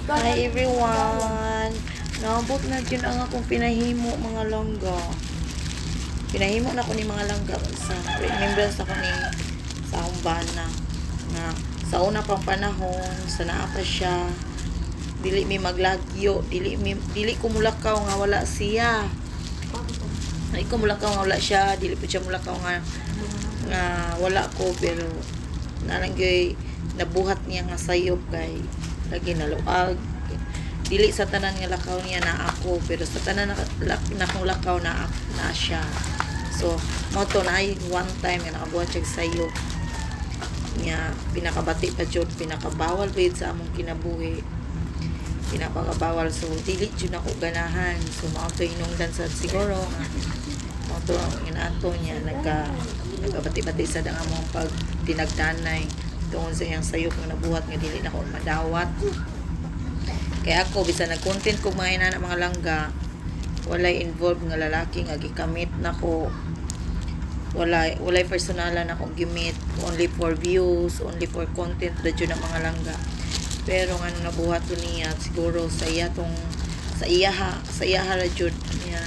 Hi everyone! Naabot na dyan ang akong pinahimo mga langga. Pinahimo na ko ni mga langga sa remembrance ako ni sa umbana nga sa una pang panahon sa naa pa siya dili mi maglagyo dili ko mulakaw nga wala siya. Dili ko mulakaw nga wala siya, dili po siya mulakaw nga wala ko, pero nalangyoy nabuhat niya nga sayop kay lagi naluag. Dili sa tanan nga lakaw niya na ako, pero sa tanan na kong lakaw na siya. So mo to na ay one time nga nakabuhat siya sayop nga pinakabati pa jud, pinakabawal bid sa among kinabuhi, pinakabawal. So dili jud ako ganahan. So mao to hinungdan sa siguro mao to inato niya nagabati-bati sa dang among pag tinagdanay tungod sa iyang sayop nga nabuhat nga dili na ko madawat. Kaya ako bisan nag-content ko mga inana mga langga, walay involved nga lalaki nga gikamit nako. Walay personalan akong gimit, only for views, only for content da jud ang mga langga. Pero nga nung nabuhat to niya siguro sa iyaha ra jud niya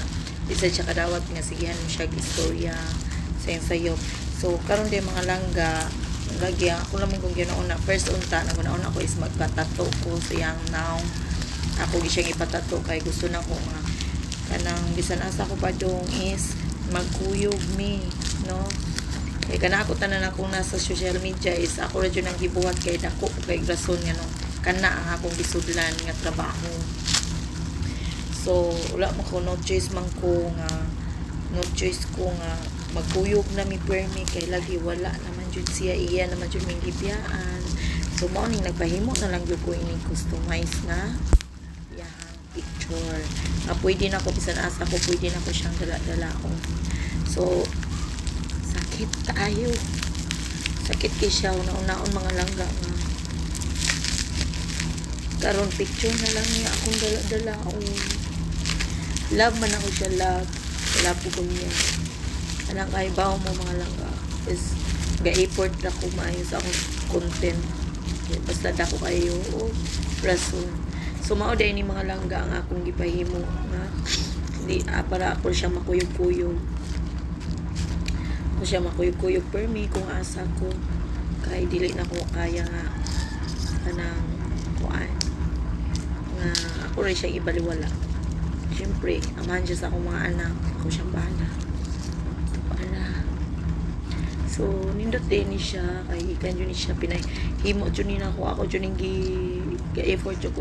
bisan siya kadawat nga sigihan mo siya istorya sa iyang sayop. So karon din mga langga lagi ako lang kung ginauna first unta naguna-una ko is magpatato ko sa iyang now. Ako gi siyang ipatato kay gusto na ko nga kanang bisan asa ko pa dong is magkuyog mi, no? Kay kana ako tanan akong nasa social media is ako ra jud nang gibuhat kay dako kay rason nga no kana ang akong gisudlan nga trabaho. So wala mo ko no choice ko nga magkuyog na mi permi kay lagi wala naman jud siya, iya naman jud ming gibiyaan. So mo ning nagpahimo na lang jud ko ini customize na yang picture nga pwede na ko bisan asa ko pwede na ko siyang dala-dalaon. So sakit kay siya una-unaon mga langga nga karon picture na lang niya akong dala-dalaon. Love man ako siya, wala po ko niya anang kaibaw mo mga langga is ga-effort na ko maayo sa akong content basta dako kayo rason. So mao day ni mga langga ang akong gipahimo nga hindi para ako siya makuyog-kuyog permi kung asa ko kay dili na ko kaya nga kanang kuan nga ako rin siya ibaliwala. Siyempre amahan siya sa akong mga anak, ako siyang bahala. So nindot din ni siya kay ikan jud ni siya pinahimo jud ni nako, ako jud ning gi-effort jud ko